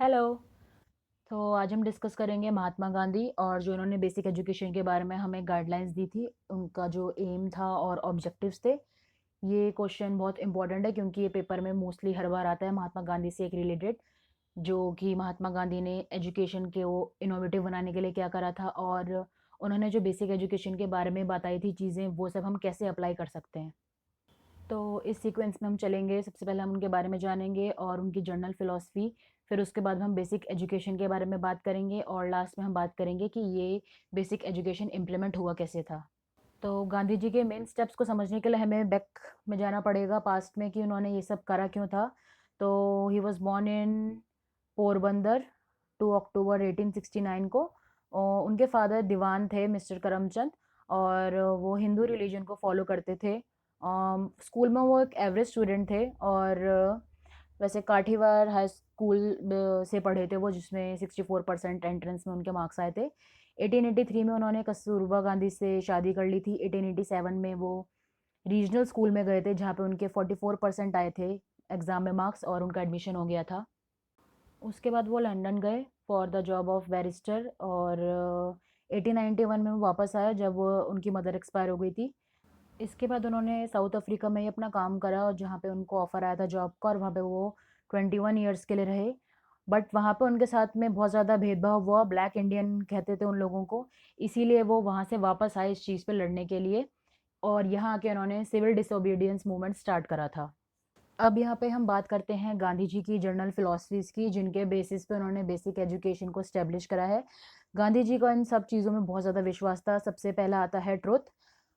Hello. तो आज हम डिस्कस करेंगे महात्मा गांधी और जो इन्होंने बेसिक एजुकेशन के बारे में हमें गाइडलाइंस दी थी, उनका जो एम था और ऑब्जेक्टिव्स थे। ये क्वेश्चन बहुत इंपॉर्टेंट है क्योंकि ये पेपर में मोस्टली हर बार आता है महात्मा गांधी से एक रिलेटेड, जो कि महात्मा गांधी ने एजुकेशन के वो इनोवेटिव बनाने के लिए क्या करा था और उन्होंने जो बेसिक एजुकेशन के बारे में बताई थी चीज़ें, वो सब हम कैसे अप्लाई कर सकते हैं। तो इस सीक्वेंस में हम चलेंगे। सबसे पहले हम उनके बारे में जानेंगे और उनकी जर्नल फिलॉसफी, फिर उसके बाद हम बेसिक एजुकेशन के बारे में बात करेंगे और लास्ट में हम बात करेंगे कि ये बेसिक एजुकेशन इम्प्लीमेंट हुआ कैसे था। तो गांधी जी के मेन स्टेप्स को समझने के लिए हमें बैक में जाना पड़ेगा पास्ट में कि उन्होंने ये सब करा क्यों था। तो he was born in Porbandar 2 अक्टूबर 1869 को। और उनके फादर दीवान थे मिस्टर करमचंद, और वो हिंदू रिलीजन को फॉलो करते थे। स्कूल में वो एक एवरेज स्टूडेंट थे और वैसे काठीवार हाई स्कूल से पढ़े थे वो, जिसमें 64% एंट्रेंस में उनके मार्क्स आए थे। 1883 में उन्होंने कस्तूरबा गांधी से शादी कर ली थी। 1887 में वो रीजनल स्कूल में गए थे जहाँ पे उनके 44% आए थे एग्ज़ाम में मार्क्स, और उनका एडमिशन हो गया था। उसके बाद वो लंदन गए for the job of barrister, और 1891 में वो वापस आया जब उनकी मदर एक्सपायर हो गई थी। इसके बाद उन्होंने साउथ अफ्रीका में ही अपना काम करा, और जहाँ पे उनको ऑफ़र आया था जॉब का, और वहाँ पे वो 21 ईयर्स के लिए रहे। बट वहाँ पे उनके साथ में बहुत ज़्यादा भेदभाव हुआ, ब्लैक इंडियन कहते थे उन लोगों को। इसीलिए वो वहाँ से वापस आए इस चीज़ पे लड़ने के लिए, और यहाँ आके उन्होंने सिविल डिसोबीडियंस मूवमेंट स्टार्ट करा था। अब यहाँ पे हम बात करते हैं गांधी जी की जर्नल फिलॉसफीज़ की, जिनके बेसिस पे उन्होंने बेसिक एजुकेशन को स्टैब्लिश करा है। गांधी जी का इन सब चीज़ों में बहुत ज़्यादा विश्वास था। सबसे पहला आता है ट्रुथ।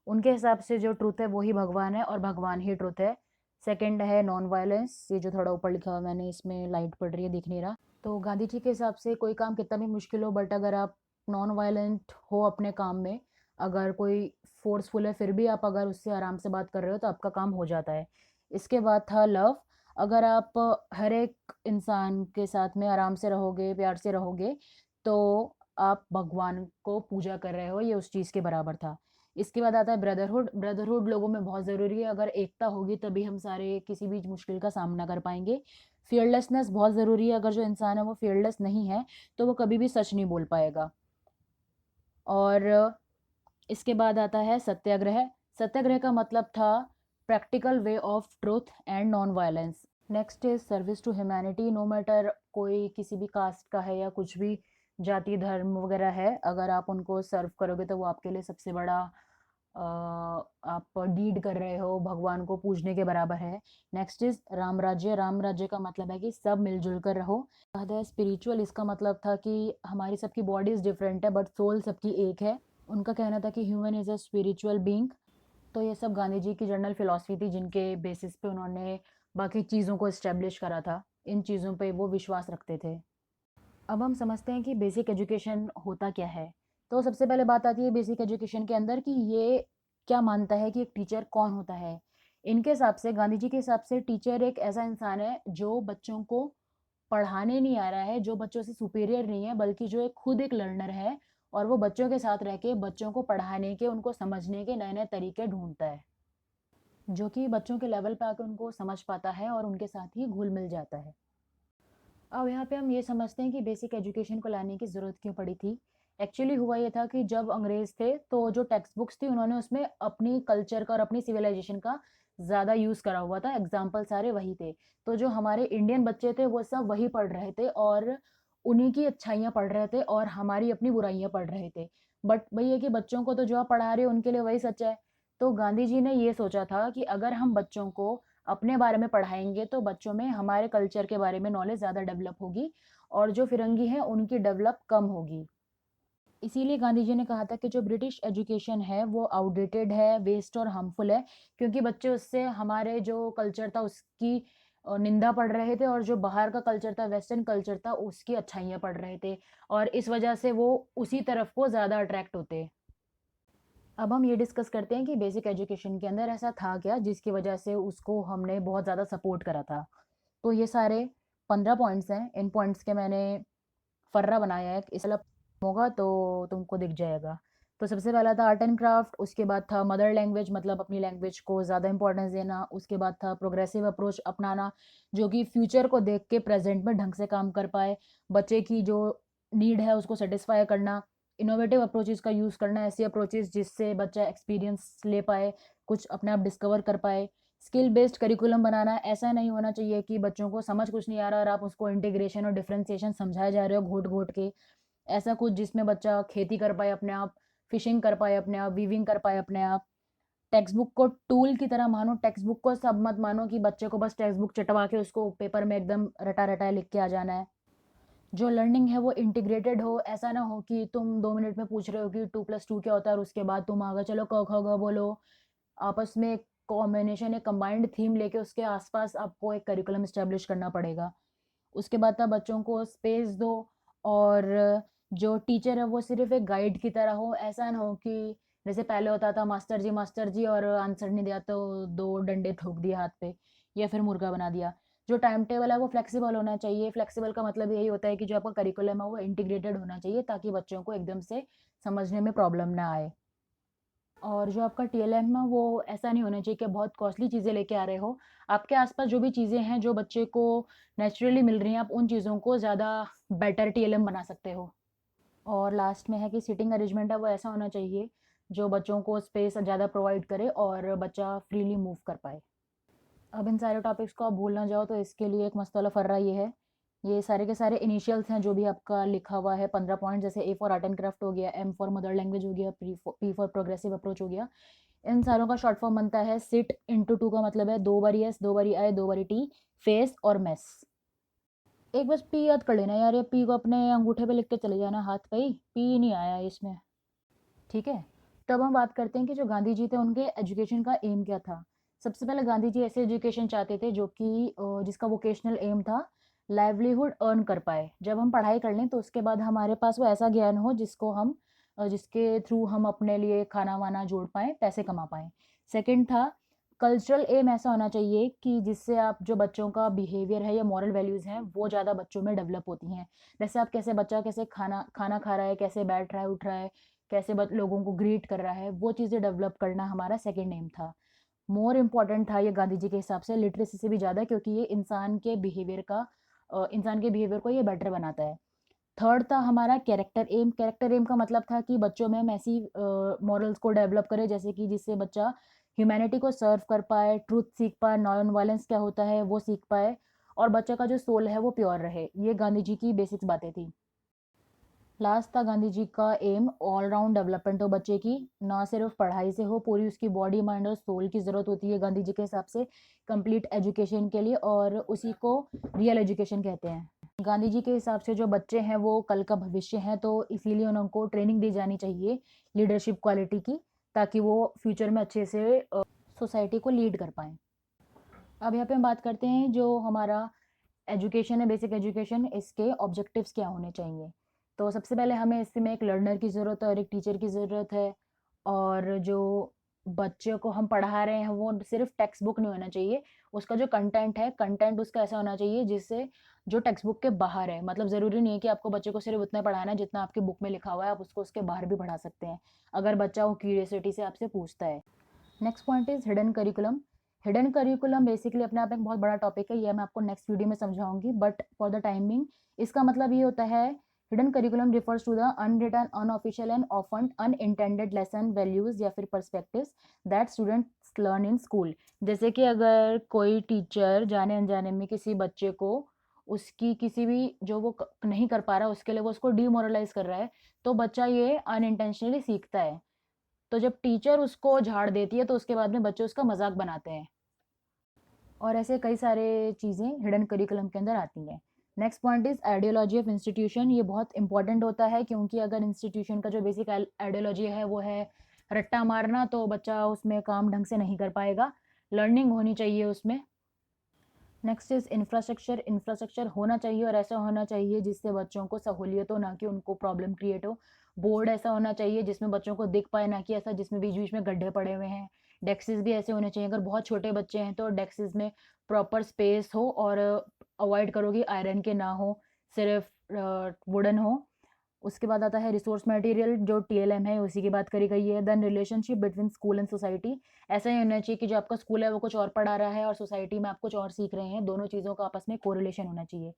उनके हिसाब से जो ट्रुथ है वो ही भगवान है और भगवान ही ट्रुथ है। सेकंड है नॉन वायलेंस, ये जो थोड़ा ऊपर लिखा हुआ मैंने, इसमें लाइट पड़ रही है, दिख नहीं रहा। तो गांधी जी के हिसाब से कोई काम कितना भी मुश्किल हो, बट अगर आप नॉन वायलेंट हो अपने काम में, अगर कोई फोर्सफुल है फिर भी आप अगर उससे आराम से बात कर रहे हो तो आपका काम हो जाता है। इसके बाद था लव। अगर आप हर एक इंसान के साथ में आराम से रहोगे, प्यार से रहोगे, तो आप भगवान को पूजा कर रहे हो, ये उस चीज़ के बराबर था। इसके बाद आता है ब्रदरहुड। ब्रदरहुड लोगों में बहुत ज़रूरी है। अगर एकता होगी तभी हम सारे किसी भी मुश्किल का सामना कर पाएंगे। फियरलेसनेस बहुत ज़रूरी है। अगर जो इंसान है वो फियरलेस नहीं है तो वो कभी भी सच नहीं बोल पाएगा। और इसके बाद आता है सत्याग्रह। सत्याग्रह का मतलब था practical way of truth and non violence. Next is service to humanity. No matter कोई किसी भी कास्ट का है या कुछ भी जाति धर्म वगैरह है, अगर आप उनको सर्व करोगे तो वो आपके लिए सबसे बड़ा आप डीड कर रहे हो, भगवान को पूजने के बराबर है। नेक्स्ट इज राम राज्य। राम राज्य का मतलब है कि सब मिलजुल कर रहो। है स्पिरिचुअल। इसका मतलब था कि हमारी सबकी बॉडीज डिफरेंट है बट सोल सबकी एक है। उनका कहना था कि human is a spiritual being. तो ये सब गांधी जी की जर्नल फिलॉसफी थी, जिनके बेसिस पे उन्होंने बाकी चीज़ों को इस्टेब्लिश करा था। इन चीज़ों पे वो विश्वास रखते थे। अब हम समझते हैं कि बेसिक एजुकेशन होता क्या है। तो सबसे पहले बात आती है बेसिक एजुकेशन के अंदर कि ये क्या मानता है कि एक टीचर कौन होता है। इनके हिसाब से, गांधी जी के हिसाब से, टीचर एक ऐसा इंसान है जो बच्चों को पढ़ाने नहीं आ रहा है, जो बच्चों से सुपीरियर नहीं है, बल्कि जो एक खुद एक लर्नर है, और वो बच्चों के साथ रह के बच्चों को पढ़ाने के, उनको समझने के नए नए तरीके ढूंढता है, जो कि बच्चों के लेवल पे आके उनको समझ पाता है और उनके साथ ही घुल मिल जाता है। अब यहाँ पे हम ये समझते हैं कि बेसिक एजुकेशन को लाने की ज़रूरत क्यों पड़ी थी। एक्चुअली हुआ ये था कि जब अंग्रेज़ थे तो जो टेक्स्ट बुक्स थी उन्होंने उसमें अपनी कल्चर का और अपनी सिविलाइजेशन का ज़्यादा यूज़ करा हुआ था। एग्जाम्पल सारे वही थे। तो जो हमारे इंडियन बच्चे थे वो सब वही पढ़ रहे थे और उन्हीं की अच्छाइयाँ पढ़ रहे थे और हमारी अपनी बुराइयाँ पढ़ रहे थे। बट वही है कि बच्चों को तो जो आप पढ़ा रहे हो उनके लिए वही सच है। तो गांधी जी ने ये सोचा था कि अगर हम बच्चों को अपने बारे में पढ़ाएंगे तो बच्चों में हमारे कल्चर के बारे में नॉलेज ज़्यादा डेवलप होगी, और जो फिरंगी हैं उनकी डेवलप कम होगी। इसीलिए गांधी जी ने कहा था कि जो ब्रिटिश एजुकेशन है वो आउटडेटेड है, वेस्ट और हार्मफुल है, क्योंकि बच्चे उससे हमारे जो कल्चर था उसकी निंदा पढ़ रहे थे, और जो बाहर का कल्चर था, वेस्टर्न कल्चर था, उसकी अच्छाइयाँ पढ़ रहे थे, और इस वजह से वो उसी तरफ को ज़्यादा अट्रैक्ट होते। अब हम ये डिस्कस करते हैं कि बेसिक एजुकेशन के अंदर ऐसा था क्या जिसकी वजह से उसको हमने बहुत ज़्यादा सपोर्ट करा था। तो ये सारे 15 पॉइंट्स हैं। इन पॉइंट्स के मैंने फर्रा बनाया है, इस मतलब होगा तो तुमको दिख जाएगा। तो सबसे पहला था आर्ट एंड क्राफ्ट, उसके बाद था मदर लैंग्वेज, मतलब अपनी लैंग्वेज को ज़्यादा इंपॉर्टेंस देना। उसके बाद था प्रोग्रेसिव अप्रोच अपनाना, जो कि फ्यूचर को देख के प्रेजेंट में ढंग से काम कर पाए, बच्चे की जो नीड है उसको सेटिस्फाई करना। इनोवेटिव अप्रोचेस का यूज़ करना, ऐसी अप्रोचेस जिससे बच्चा एक्सपीरियंस ले पाए, कुछ अपने आप डिस्कवर कर पाए। स्किल बेस्ड करिकुलम बनाना, ऐसा नहीं होना चाहिए कि बच्चों को समझ कुछ नहीं आ रहा और आप उसको इंटीग्रेशन और डिफरेंशिएशन समझाए जा रहे हो घोट घोट के। ऐसा कुछ जिसमें बच्चा खेती कर पाए अपने आप, फिशिंग कर पाए अपने आप, वीविंग कर पाए अपने आप। टेक्स्ट बुक को टूल की तरह मानो, टेक्स्ट बुक को सब मत मानो कि बच्चे को बस टेक्स्ट बुक चटवा के उसको पेपर में एकदम रटा रटा लिख के आ जाना है। जो लर्निंग है वो इंटीग्रेटेड हो, ऐसा ना हो कि तुम 2 मिनट में पूछ रहे हो कि 2+2 क्या होता है और उसके बाद तुम आगे चलो क ख ग बोलो। आपस में एक कॉम्बिनेशन, एक कंबाइंड थीम लेके उसके आसपास आपको एक करिकुलम इस्टेब्लिश करना पड़ेगा। उसके बाद तब बच्चों को स्पेस दो, और जो टीचर है वो सिर्फ एक गाइड की तरह हो। ऐसा ना हो कि जैसे पहले होता था मास्टर जी और आंसर नहीं दिया तो 2 डंडे ठोक दिए हाथ पे या फिर मुर्गा बना दिया। जो टाइम टेबल है वो फ्लेक्सिबल होना चाहिए। फ्लेक्सिबल का मतलब यही होता है कि जो आपका करिकुलम है वो इंटीग्रेटेड होना चाहिए, ताकि बच्चों को एकदम से समझने में प्रॉब्लम ना आए। और जो आपका टीएलएम है वो ऐसा नहीं होना चाहिए कि बहुत कॉस्टली चीज़ें लेके आ रहे हो। आपके आसपास जो भी चीज़ें हैं जो बच्चे को नेचुरली मिल रही हैं, आप उन चीज़ों को ज़्यादा बेटर टीएलएम बना सकते हो। और लास्ट में है कि सीटिंग अरेंजमेंट है वो ऐसा होना चाहिए जो बच्चों को स्पेस ज़्यादा प्रोवाइड करे और बच्चा फ्रीली मूव कर पाए। अब इन सारे टॉपिक्स को आप भूल ना जाओ, तो इसके लिए एक मसला फर्रा ये है, ये सारे के सारे इनिशियल्स हैं जो भी आपका लिखा हुआ है 15 पॉइंट। जैसे A for art and craft हो गया, एम फॉर मदर लैंग्वेज हो गया, पी फॉर प्रोग्रेसिव अप्रोच हो गया। इन सारों का शॉर्ट फॉर्म बनता है सिट इंटू टू, का मतलब है 2 बारी एस, 2 बारी आई, 2 बारी टी, फेस और मेस। एक बस पी याद कर लेना यार, ये पी को अपने अंगूठे पे लिख के चले जाना हाथ पे ही, पी नहीं आया इसमें। ठीक है। तो अब हम बात करते हैं कि जो गांधी जी थे उनके एजुकेशन का एम क्या था। सबसे पहले गांधी जी ऐसे एजुकेशन चाहते थे जो कि जिसका वोकेशनल एम था लाइवलीहुड अर्न कर पाए। जब हम पढ़ाई कर लें तो उसके बाद हमारे पास वो ऐसा ज्ञान हो जिसको हम जिसके थ्रू हम अपने लिए खाना वाना जोड़ पाएँ, पैसे कमा पाएँ। सेकंड था कल्चरल एम, ऐसा होना चाहिए कि जिससे आप जो बच्चों का बिहेवियर है या मॉरल वैल्यूज़ हैं वो ज़्यादा बच्चों में डेवलप होती हैं। जैसे आप कैसे बच्चा कैसे खाना खाना खा रहा है, कैसे बैठ रहा है, उठ रहा है, कैसे लोगों को ग्रीट कर रहा है, वो चीज़ें डेवलप करना हमारा सेकंड एम था। मोर इम्पॉर्टेंट था ये गांधी जी के हिसाब से लिटरेसी से भी ज़्यादा, क्योंकि ये इंसान के बिहेवियर को ये बेटर बनाता है। थर्ड था हमारा कैरेक्टर एम। कैरेक्टर एम का मतलब था कि बच्चों में हम ऐसी मॉरल्स को डेवलप करें जैसे कि जिससे बच्चा ह्यूमैनिटी को सर्व कर पाए, ट्रूथ सीख पाए, नॉन वायलेंस क्या होता है वो सीख पाए, और बच्चे का जो सोल है वो प्योर रहे। ये गांधी जी की बेसिक्स बातें थी। लास्ट था गांधी जी का एम ऑलराउंड डेवलपमेंट हो बच्चे की, ना सिर्फ पढ़ाई से हो, पूरी उसकी बॉडी माइंड और सोल की ज़रूरत होती है गांधी जी के हिसाब से कंप्लीट एजुकेशन के लिए, और उसी को रियल एजुकेशन कहते हैं। गांधी जी के हिसाब से जो बच्चे हैं वो कल का भविष्य हैं, तो इसीलिए उनको ट्रेनिंग दी जानी चाहिए लीडरशिप क्वालिटी की, ताकि वो फ्यूचर में अच्छे से सोसाइटी को लीड कर पाएँ। अब यहाँ पे हम बात करते हैं जो हमारा एजुकेशन है, बेसिक एजुकेशन, इसके ऑब्जेक्टिव्स क्या होने चाहिए। तो सबसे पहले हमें इसमें एक लर्नर की ज़रूरत है और एक टीचर की ज़रूरत है। और जो बच्चे को हम पढ़ा रहे हैं वो सिर्फ टेक्स्ट बुक नहीं होना चाहिए, उसका जो कंटेंट है, कंटेंट उसका ऐसा होना चाहिए जिससे जो टेक्स्ट बुक के बाहर है। मतलब ज़रूरी नहीं है कि आपको बच्चे को सिर्फ उतना पढ़ाना है जितना आपकी बुक में लिखा हुआ है, आप उसको उसके बाहर भी पढ़ा सकते हैं अगर बच्चा वो क्यूरियोसिटी से आपसे पूछता है। Next point is hidden curriculum. Hidden curriculum basically अपने आप में एक बहुत बड़ा टॉपिक है, ये मैं आपको नेक्स्ट वीडियो में समझाऊंगी, बट फॉर द टाइमिंग इसका मतलब ये होता है hidden curriculum refers to the unwritten, unofficial and often unintended lesson, values या फिर perspectives that students learn in school. जैसे कि अगर कोई टीचर जाने अनजाने में किसी बच्चे को उसकी किसी भी जो वो नहीं कर पा रहा उसके लिए वो उसको डीमोरलाइज कर रहा है, तो बच्चा ये अनइंटेंशनली सीखता है। तो जब टीचर उसको झाड़ देती है तो उसके बाद में बच्चे उसका मजाक बनाते हैं, और ऐसे कई सारे चीज़ें हिडन करिकुलम के अंदर आती हैं। Next point is ideology of institution. ये बहुत इंपॉर्टेंट होता है क्योंकि अगर इंस्टीट्यूशन का जो बेसिक आइडियोलॉजी है वो है रट्टा मारना, तो बच्चा उसमें काम ढंग से नहीं कर पाएगा। लर्निंग होनी चाहिए उसमें। Next is infrastructure. इंफ्रास्ट्रक्चर होना चाहिए और ऐसा होना चाहिए जिससे बच्चों को सहूलियत हो, ना कि उनको प्रॉब्लम क्रिएट हो। बोर्ड ऐसा होना चाहिए जिसमें बच्चों को दिख पाए, ना कि ऐसा जिसमें बीच बीच में गड्ढे पड़े हुए हैं। डेस्क्स भी ऐसे होने चाहिए, अगर बहुत छोटे बच्चे हैं तो डेस्क्स में प्रॉपर स्पेस हो, और अवॉइड करो कि आयरन के ना हो, सिर्फ वुडन हो। उसके बाद आता है रिसोर्स मटेरियल, जो टीएलएम है उसी की बात करी गई है। Then relationship between school and society, ऐसा ही होना चाहिए कि जो आपका स्कूल है वो कुछ और पढ़ा रहा है और सोसाइटी में आप कुछ और सीख रहे हैं, दोनों चीज़ों का आपस में कोरिलेशन होना चाहिए।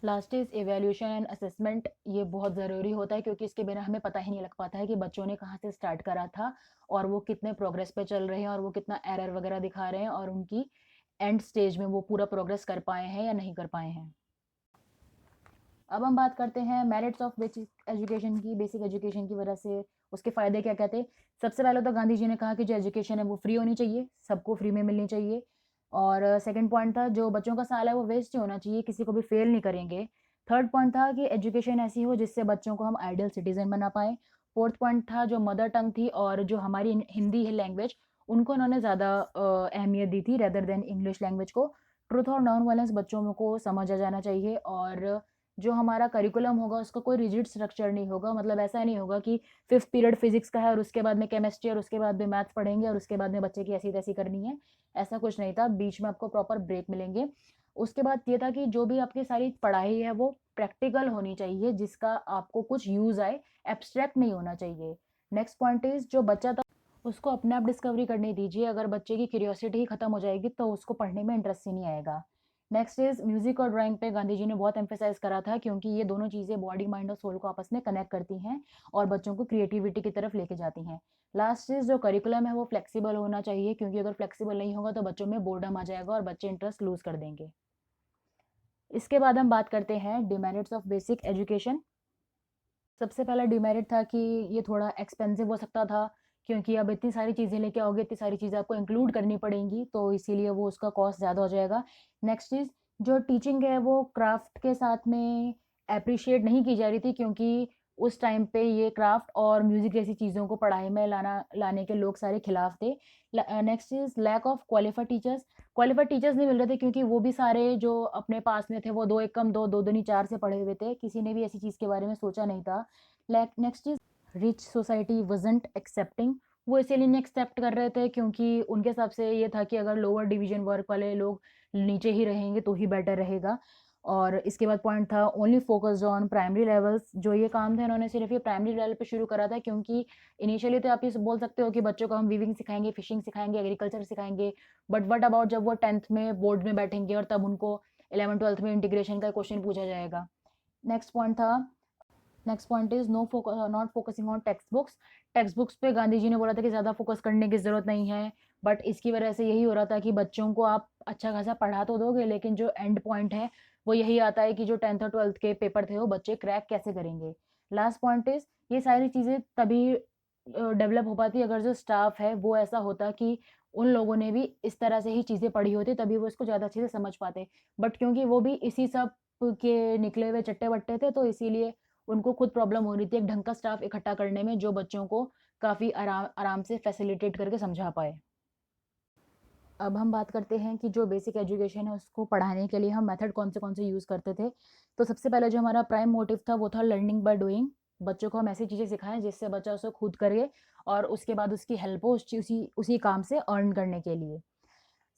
Last is evaluation and assessment, ये बहुत ज़रूरी होता है क्योंकि इसके बिना हमें पता ही नहीं लग पाता है कि बच्चों ने कहाँ से स्टार्ट करा था और वो कितने प्रोग्रेस पे चल रहे हैं और वो कितना एरर वगैरह दिखा रहे हैं और उनकी एंड स्टेज में वो पूरा प्रोग्रेस कर पाए हैं या नहीं कर पाए हैं। अब हम बात करते हैं मेरिट्स ऑफ बेसिक एजुकेशन की। बेसिक एजुकेशन की वजह से उसके फ़ायदे क्या क्या थे। सबसे पहले तो गांधी जी ने कहा कि जो एजुकेशन है वो फ्री होनी चाहिए, सबको फ्री में मिलनी चाहिए। और सेकंड पॉइंट था जो बच्चों का साल है वो वेस्ट नहीं होना चाहिए, किसी को भी फेल नहीं करेंगे। थर्ड पॉइंट था कि एजुकेशन ऐसी हो जिससे बच्चों को हम आइडियल सिटीजन बना पाएँ। फोर्थ पॉइंट था जो मदर टंग थी और जो हमारी हिंदी है लैंग्वेज, उनको उन्होंने ज़्यादा अहमियत दी थी रेदर देन इंग्लिश लैंग्वेज को। ट्रुथ और नॉन वायलेंस बच्चों को समझा जाना चाहिए और जो हमारा करिकुलम होगा उसका कोई रिजिड स्ट्रक्चर नहीं होगा। मतलब ऐसा नहीं होगा कि 5th पीरियड फिजिक्स का है और उसके बाद में केमिस्ट्री और उसके बाद में मैथ्स पढ़ेंगे और उसके बाद में बच्चे की ऐसी तैसी करनी है। ऐसा कुछ नहीं था, बीच में आपको प्रॉपर ब्रेक मिलेंगे। उसके बाद ये था कि जो भी आपकी सारी पढ़ाई है वो प्रैक्टिकल होनी चाहिए, जिसका आपको कुछ यूज़ आए, एब्स्ट्रैक्ट नहीं होना चाहिए। नेक्स्ट पॉइंट इज़ जो बच्चा था उसको अपने आप डिस्कवरी करने दीजिए। अगर बच्चे की क्यूरियोसिटी ही खत्म हो जाएगी तो उसको पढ़ने में इंटरेस्ट ही नहीं आएगा। नेक्स्ट इज म्यूजिक और ड्राइंग पे गांधी जी ने बहुत एम्फेसाइज करा था क्योंकि ये दोनों चीज़ें बॉडी माइंड और सोल को आपस में कनेक्ट करती हैं और बच्चों को क्रिएटिविटी की तरफ लेके जाती हैं। लास्ट इज जो करिकुलम है वो फ्लेक्सिबल होना चाहिए क्योंकि अगर फ्लेक्सिबल नहीं होगा तो बच्चों में बोर्डम आ जाएगा और बच्चे इंटरेस्ट लूज कर देंगे। इसके बाद हम बात करते हैं डिमेरिट्स ऑफ बेसिक एजुकेशन। सबसे पहला डिमेरिट था कि ये थोड़ा एक्सपेंसिव हो सकता था क्योंकि अब इतनी सारी चीज़ें लेके आओगे, इतनी सारी चीज़ें आपको इंक्लूड करनी पड़ेंगी, तो इसीलिए वो उसका कॉस्ट ज़्यादा हो जाएगा। नेक्स्ट चीज़ जो टीचिंग है वो क्राफ्ट के साथ में एप्रिशिएट नहीं की जा रही थी क्योंकि उस टाइम पे ये क्राफ्ट और म्यूज़िक जैसी चीज़ों को पढ़ाई में लाने के लोग सारे खिलाफ थे। Next is lack of qualified teachers नहीं मिल रहे थे क्योंकि वो भी सारे जो अपने पास में थे वो 2 एक कम 2, 2 दूनी 4 से पढ़े हुए थे। किसी ने भी ऐसी चीज़ के बारे में सोचा नहीं था। Next is rich society wasn't accepting, वो इसीलिए नहीं एक्सेप्ट कर रहे थे क्योंकि उनके हिसाब से ये था कि अगर लोअर डिवीज़न वर्क वाले लोग नीचे ही रहेंगे तो ही बेटर रहेगा। और इसके बाद पॉइंट था only focused on primary levels, जो ये काम था इन्होंने सिर्फ़ ये प्राइमरी लेवल पे शुरू करा था क्योंकि इनिशियली तो आप ये बोल सकते हो कि बच्चों को हम वीविंग सिखाएँगे, फिशिंग सिखाएँगे, एग्रीकल्चर सिखाएँगे, बट व्हाट अबाउट जब वो 10th में बोर्ड में बैठेंगे और तब उनको 11th-12th में इंटीग्रेशन का क्वेश्चन पूछा जाएगा। नेक्स्ट पॉइंट था next point is not focusing on text books पे गांधी जी ने बोला था कि ज़्यादा फोकस करने की ज़रूरत नहीं है, बट इसकी वजह से यही हो रहा था कि बच्चों को आप अच्छा खासा पढ़ा तो दोगे लेकिन जो एंड पॉइंट है वो यही आता है कि जो 10th और 12th के पेपर थे वो बच्चे क्रैक कैसे करेंगे। लास्ट पॉइंट इज ये सारी चीज़ें तभी डेवलप हो पाती अगर जो स्टाफ है वो ऐसा होता कि उन लोगों ने भी इस तरह से ही चीज़ें पढ़ी होती तभी वो इसको ज़्यादा अच्छे से समझ पाते। बट क्योंकि वो भी इसी सब के निकले हुए चट्टे-बट्टे थे तो इसीलिए उनको खुद प्रॉब्लम हो रही थी एक ढंग का स्टाफ इकट्ठा करने में जो बच्चों को काफ़ी आराम आराम से फैसिलिटेट करके समझा पाए। अब हम बात करते हैं कि जो बेसिक एजुकेशन है उसको पढ़ाने के लिए हम मेथड कौन से यूज़ करते थे। तो सबसे पहले जो हमारा प्राइम मोटिव था वो था लर्निंग बाय डूइंग। बच्चों को हम ऐसी चीज़ें सिखाएँ जिससे बच्चा उसे खुद करे और उसके बाद उसकी हेल्प हो उसी उसी काम से अर्न करने के लिए।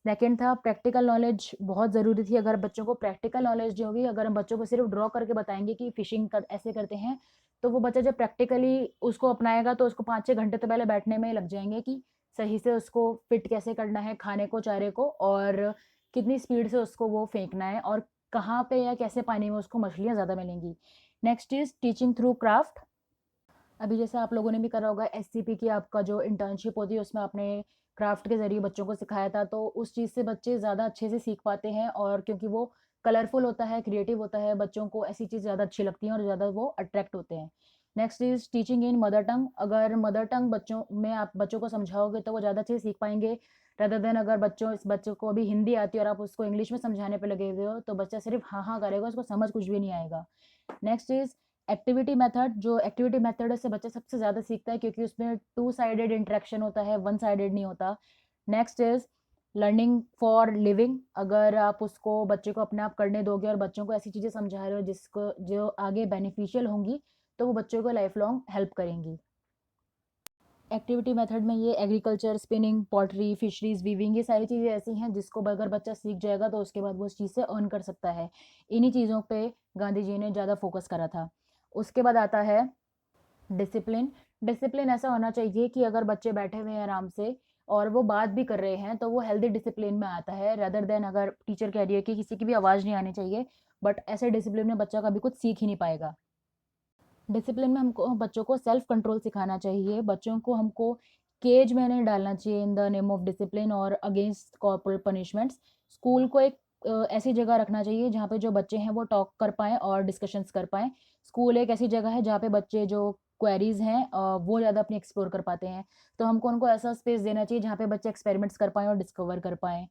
सेकंड था प्रैक्टिकल नॉलेज बहुत ज़रूरी थी। अगर बच्चों को प्रैक्टिकल नॉलेज नहीं होगी, अगर हम बच्चों को सिर्फ ड्रॉ करके बताएँगे कि फिशिंग कर ऐसे करते हैं, तो वो बच्चा जब प्रैक्टिकली उसको अपनाएगा तो उसको 5-6 घंटे तो पहले बैठने में ही लग जाएँगे कि सही से उसको फिट कैसे करना है खाने को, चारे को और कितनी स्पीड से उसको वो फेंकना है और कहाँ पे या कैसे पानी में उसको मछलियाँ ज़्यादा मिलेंगी। Next is teaching through craft. अभी जैसे आप लोगों ने भी करा होगा एससीपी की आपका जो इंटर्नशिप होती है उसमें आपने क्राफ्ट के ज़रिए बच्चों को सिखाया था, तो उस चीज़ से बच्चे ज़्यादा अच्छे से सीख पाते हैं और क्योंकि वो कलरफुल होता है, क्रिएटिव होता है, बच्चों को ऐसी चीज़ ज़्यादा अच्छी लगती हैं और ज़्यादा वो अट्रैक्ट होते हैं। Next is teaching in mother tongue. अगर मदर टंग बच्चों में आप बच्चों को समझाओगे तो वो ज़्यादा अच्छे से सीख पाएँगे रादर देन अगर इस बच्चे को अभी हिंदी आती है और आप उसको इंग्लिश में समझाने पे लगे हुए हो, तो बच्चा सिर्फ हाँ, हाँ करेगा, उसको समझ कुछ भी नहीं आएगा। Next is activity method. जो एक्टिविटी मेथड है उससे बच्चा सबसे ज़्यादा सीखता है क्योंकि उसमें टू साइडेड इंटरेक्शन होता है, वन साइडेड नहीं होता। Next is learning for living. अगर आप उसको बच्चे को अपने आप करने दोगे और बच्चों को ऐसी चीज़ें समझा रहे हो जिसको जो आगे बेनिफिशियल होंगी, तो वो बच्चों को लाइफ लॉन्ग हेल्प करेंगी। एक्टिविटी मेथड में ये agriculture, spinning, pottery, fisheries, weaving ये सारी चीज़ें ऐसी हैं जिसको अगर बच्चा सीख जाएगा तो उसके बाद वो उस चीज़ से अर्न कर सकता है। इन्हीं चीज़ों पे गांधी जी ने ज़्यादा फोकस करा था। उसके बाद आता है डिसिप्लिन। डिसिप्लिन ऐसा होना चाहिए कि अगर बच्चे बैठे हुए हैं आराम से और वो बात भी कर रहे हैं, तो वो हेल्दी डिसिप्लिन में आता है, रेदर देन अगर टीचर कह रही है कि किसी की भी आवाज़ नहीं आनी चाहिए, बट ऐसे डिसिप्लिन में बच्चा कभी कुछ सीख ही नहीं पाएगा। डिसिप्लिन में हमको बच्चों को सेल्फ कंट्रोल सिखाना चाहिए, बच्चों को हमको केज में नहीं डालना चाहिए in the name of discipline और अगेंस्ट कॉर्पोरल पनिशमेंट्स। स्कूल को एक ऐसी जगह रखना चाहिए जहाँ पे जो बच्चे हैं वो टॉक कर पाएँ और डिस्कशंस कर पाएँ। स्कूल एक ऐसी जगह है जहाँ पे बच्चे जो क्वेरीज़ हैं वो ज़्यादा अपनी एक्सप्लोर कर पाते हैं। तो हमको उनको ऐसा स्पेस देना चाहिए जहाँ पे बच्चे एक्सपेरिमेंट्स कर पाएँ और डिस्कवर कर पाएँ।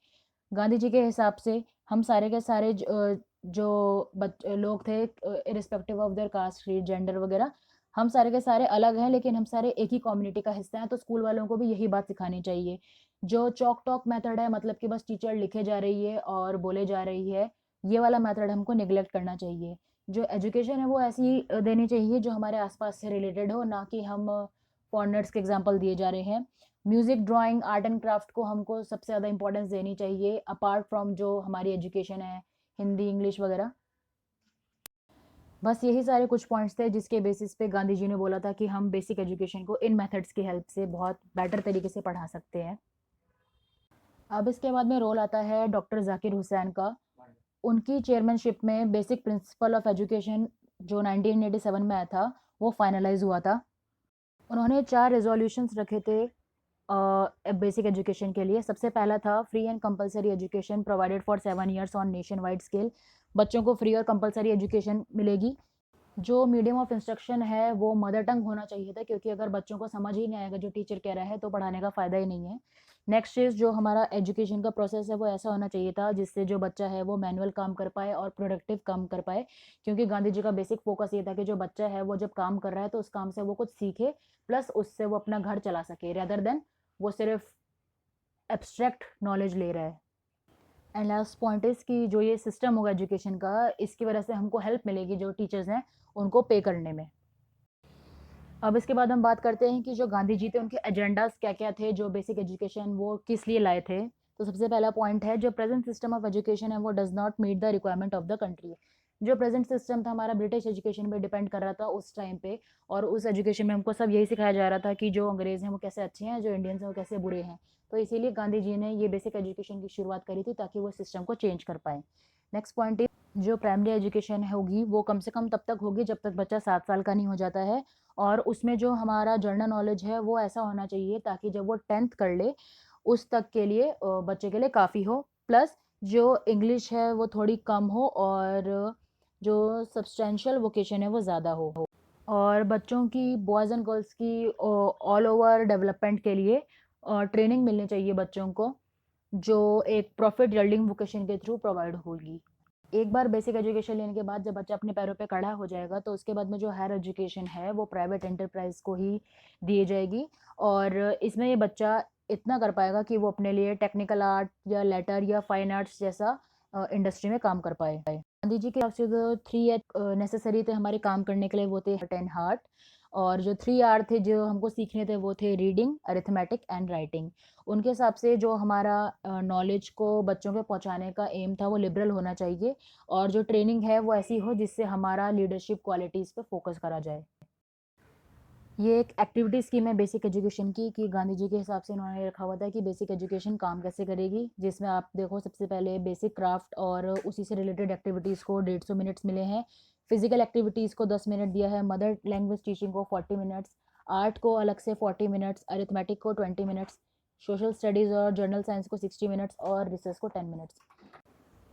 गांधी जी के हिसाब से हम सारे के सारे जो लोग थे irrespective of their caste, creed, gender वगैरह, हम सारे के सारे अलग हैं लेकिन हम सारे एक ही कम्युनिटी का हिस्सा हैं, तो स्कूल वालों को भी यही बात सिखानी चाहिए। जो चॉक टॉक मेथड है, मतलब कि बस टीचर लिखे जा रही है और बोले जा रही है, ये वाला मेथड हमको निगलेक्ट करना चाहिए। जो एजुकेशन है वो ऐसी देनी चाहिए जो हमारे आसपास से रिलेटेड हो, ना कि हम फॉरेनर्स के एग्जाम्पल दिए जा रहे हैं। Music, drawing, art and craft को हमको सबसे ज़्यादा इम्पोर्टेंस देनी चाहिए अपार्ट फ्रॉम जो हमारी एजुकेशन है, हिंदी, इंग्लिश वगैरह। बस यही सारे कुछ पॉइंट्स थे जिसके बेसिस पे गांधी जी ने बोला था कि हम बेसिक एजुकेशन को इन मेथड्स की हेल्प से बहुत बेटर तरीके से पढ़ा सकते हैं। अब इसके बाद में रोल आता है डॉक्टर जाकिर हुसैन का। उनकी चेयरमैनशिप में बेसिक प्रिंसिपल ऑफ एजुकेशन जो 1987 में आया था, वो फाइनलाइज हुआ था। उन्होंने 4 रेज़ोल्यूशंस रखे थे बेसिक एजुकेशन के लिए। सबसे पहला था free and compulsory education provided for 7 years on nation wide scale. बच्चों को फ्री और कंपलसरी एजुकेशन मिलेगी। जो मीडियम ऑफ इंस्ट्रक्शन है वो मदर टंग होना चाहिए था, क्योंकि अगर बच्चों को समझ ही नहीं आएगा जो टीचर कह रहा है तो पढ़ाने का फ़ायदा ही नहीं है। नेक्स्ट चीज़, जो हमारा एजुकेशन का प्रोसेस है वो ऐसा होना चाहिए था जिससे जो बच्चा है वो मैनुअल काम कर पाए और प्रोडक्टिव काम कर पाए, क्योंकि गांधी जी का बेसिक फोकस ये था कि जो बच्चा है वो जब काम कर रहा है तो उस काम से वो कुछ सीखे, प्लस उससे वो अपना घर चला सके, रेदर देन वो सिर्फ एब्स्ट्रैक्ट नॉलेज ले रहा है। एंड लास्ट पॉइंट इज़ कि जो ये सिस्टम होगा एजुकेशन का, इसकी वजह से हमको हेल्प मिलेगी जो टीचर्स हैं उनको पे करने में। अब इसके बाद हम बात करते हैं कि जो गांधी जी थे उनके एजेंडाज़ क्या-क्या थे, जो बेसिक एजुकेशन वो किस लिए लाए थे। तो सबसे पहला पॉइंट है, जो प्रेज़ेंट सिस्टम ऑफ एजुकेशन है वो does not meet the requirement of the country. जो प्रेज़ेंट सिस्टम था हमारा ब्रिटिश एजुकेशन पे डिपेंड कर रहा था उस टाइम पे, और उस एजुकेशन में हमको सब यही सिखाया जा रहा था कि जो अंग्रेज़ हैं वो कैसे अच्छे हैं, जो इंडियंस हैं वो कैसे बुरे हैं। तो इसीलिए गांधी जी ने ये बेसिक एजुकेशन की शुरुआत करी थी ताकि वो सिस्टम को चेंज कर पाएँ। नेक्स्ट पॉइंट इज़, जो प्राइमरी एजुकेशन होगी वो कम से कम तब तक होगी जब तक बच्चा 7 साल का नहीं हो जाता है, और उसमें जो हमारा जनरल नॉलेज है वो ऐसा होना चाहिए ताकि जब वो 10th कर ले उस तक के लिए बच्चे के लिए काफ़ी हो। प्लस जो इंग्लिश है वो थोड़ी कम हो और जो सब्सटेंशियल वोकेशन है वो ज़्यादा हो। और बच्चों की, बॉयज़ एंड गर्ल्स की ऑल ओवर डेवलपमेंट के लिए ट्रेनिंग मिलनी चाहिए बच्चों को, जो एक प्रॉफिट यील्डिंग वोकेशन के थ्रू प्रोवाइड होगी। एक बार बेसिक एजुकेशन लेने के बाद जब बच्चा अपने पैरों पे खड़ा हो जाएगा तो उसके बाद में जो हायर एजुकेशन है वो प्राइवेट एंटरप्राइज़ को ही दी जाएगी, और इसमें ये बच्चा इतना कर पाएगा कि वो अपने लिए टेक्निकल आर्ट या लेटर या फाइन आर्ट्स जैसा इंडस्ट्री में काम कर पाए। गांधी जी के हिसाब से जो 3 नेसेसरी थे हमारे काम करने के लिए वो थे हार्ट एंड हार्ट, और जो 3 आर थे जो हमको सीखने थे वो थे रीडिंग, अरिथमेटिक एंड राइटिंग। उनके हिसाब से जो हमारा नॉलेज को बच्चों के पहुंचाने का एम था वो लिबरल होना चाहिए, और जो ट्रेनिंग है वो ऐसी हो जिससे हमारा लीडरशिप क्वालिटीज़ पे फोकस करा जाए। ये एक एक्टिविटी स्कीम है बेसिक एजुकेशन की, कि गांधी जी के हिसाब से उन्होंने रखा हुआ था कि बेसिक एजुकेशन काम कैसे करेगी, जिसमें आप देखो सबसे पहले बेसिक क्राफ्ट और उसी से रिलेटेड एक्टिविटीज़ को 150 मिनट्स मिले हैं, फिजिकल एक्टिविटीज़ को 10 मिनट दिया है, मदर लैंग्वेज टीचिंग को 40 मिनट्स, आर्ट को अलग से 40 मिनट्स, अरिथमेटिक को 20 मिनट्स, सोशल स्टडीज़ और जर्नल साइंस को 60 मिनट्स और रिसर्च को 10 मिनट्स।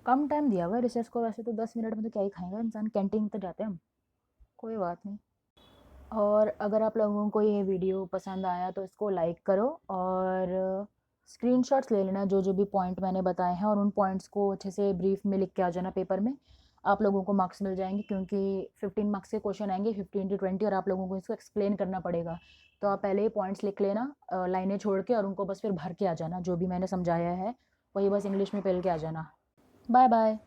कम टाइम दिया हुआ है रिसर्च को, वैसे तो 10 मिनट में तो क्या ही खाएगा इंसान, कैंटीन तो जाते हैं हम, कोई बात नहीं। और अगर आप लोगों को ये वीडियो पसंद आया तो इसको लाइक करो, और स्क्रीनशॉट्स ले लेना जो जो भी पॉइंट मैंने बताए हैं, और उन पॉइंट्स को अच्छे से ब्रीफ में लिख के आ जाना पेपर में। आप लोगों को मार्क्स मिल जाएंगे, क्योंकि 15 मार्क्स के क्वेश्चन आएंगे, 15 to 20, और आप लोगों को इसको एक्सप्लेन करना पड़ेगा। तो आप पहले ही पॉइंट्स लिख लेना लाइनें छोड़ के, और उनको बस फिर भर के आ जाना, जो भी मैंने समझाया है वही बस इंग्लिश में पढ़ के आ जाना। Bye bye.